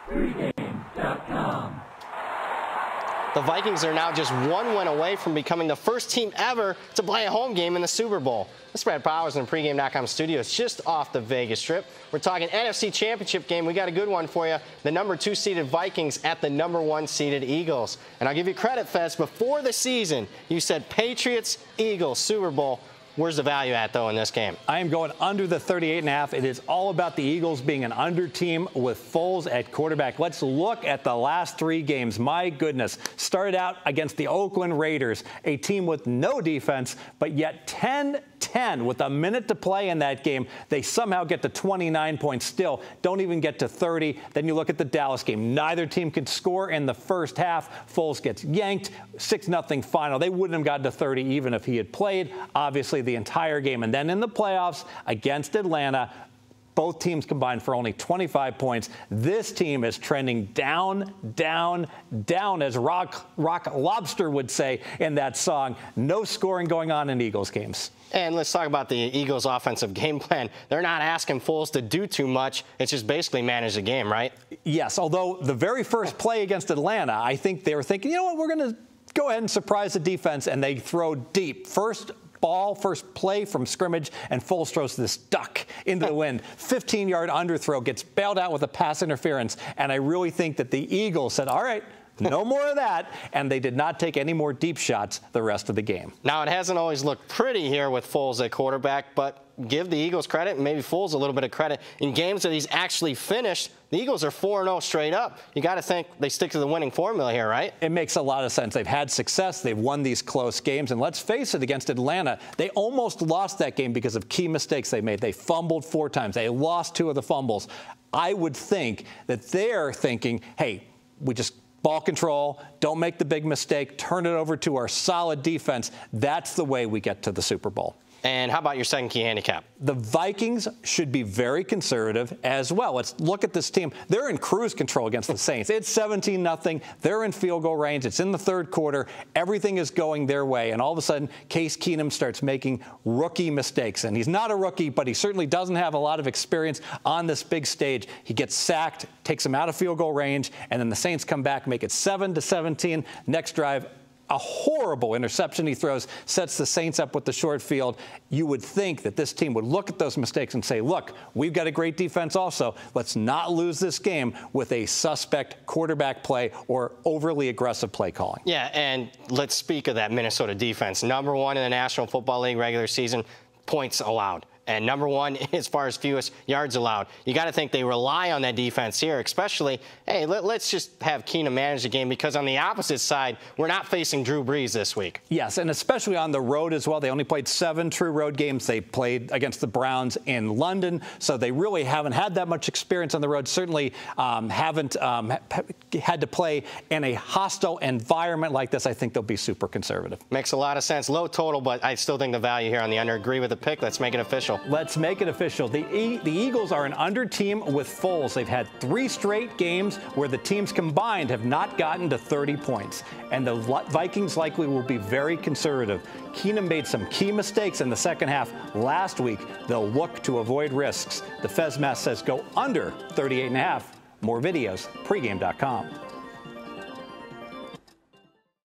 Pregame.com. The Vikings are now just one win away from becoming the first team ever to play a home game in the Super Bowl. This is Brad Powers in the Pregame.com studios just off the Vegas Strip. We're talking NFC Championship game. We got a good one for you. The number 2 seeded Vikings at the number 1 seeded Eagles. And I'll give you credit, Fez. Before the season, you said Patriots, Eagles, Super Bowl. Where's the value at, though, in this game? I am going under the 38.5. It is all about the Eagles being an under team with Foles at quarterback. Let's look at the last 3 games. My goodness. Started out against the Oakland Raiders, a team with no defense, but yet 10-10 with a minute to play in that game. They somehow get to 29 points still, don't even get to 30. Then you look at the Dallas game. Neither team could score in the first half. Foles gets yanked, 6-0 final. They wouldn't have gotten to 30 even if he had played. Obviously, the entire game. And then in the playoffs against Atlanta, both teams combined for only 25 points. This team is trending down, down, down, as Rock Lobster would say in that song. No scoring going on in Eagles games. And let's talk about the Eagles' offensive game plan. They're not asking Foles to do too much. It's just basically manage the game, right? Yes, although the very first play against Atlanta, I think they were thinking, you know what, we're going to go ahead and surprise the defense, and they throw deep. First play from scrimmage, and Foles throws this duck into the wind. 15-yard underthrow, gets bailed out with a pass interference, and I really think that the Eagles said, all right, no more of that, and they did not take any more deep shots the rest of the game. Now, it hasn't always looked pretty here with Foles at quarterback, but give the Eagles credit and maybe Foles a little bit of credit. In games that he's actually finished, the Eagles are 4-0 straight up. You got to think they stick to the winning formula here, right? It makes a lot of sense. They've had success. They've won these close games. And let's face it, against Atlanta, they almost lost that game because of key mistakes they made. They fumbled 4 times. They lost 2 of the fumbles. I would think that they're thinking, hey, we just ball control, don't make the big mistake, turn it over to our solid defense. That's the way we get to the Super Bowl. And how about your second key handicap? The Vikings should be very conservative as well. Let's look at this team. They're in cruise control against the Saints. It's 17-0. They're in field goal range. It's in the third quarter. Everything is going their way. And all of a sudden, Case Keenum starts making rookie mistakes. And he's not a rookie, but he certainly doesn't have a lot of experience on this big stage. He gets sacked, takes him out of field goal range, and then the Saints come back, make it 7-17. Next drive, a horrible interception he throws, sets the Saints up with the short field. You would think that this team would look at those mistakes and say, look, we've got a great defense also. Let's not lose this game with a suspect quarterback play or overly aggressive play calling. Yeah, and let's speak of that Minnesota defense. Number 1 in the National Football League regular season, points allowed. And number 1 as far as fewest yards allowed. You got to think they rely on that defense here, especially, hey, let's just have Keenum manage the game, because on the opposite side, we're not facing Drew Brees this week. Yes, and especially on the road as well. They only played 7 true road games. They played against the Browns in London, so they really haven't had that much experience on the road. Certainly haven't had to play in a hostile environment like this. I think they'll be super conservative. Makes a lot of sense. Low total, but I still think the value here on the under. Agree with the pick. Let's make it official. Let's make it official. The Eagles are an under team with Foles. They've had 3 straight games where the teams combined have not gotten to 30 points. And the Vikings likely will be very conservative. Keenum made some key mistakes in the second half last week. They'll look to avoid risks. The Fez Mask says go under 38.5. More videos, pregame.com.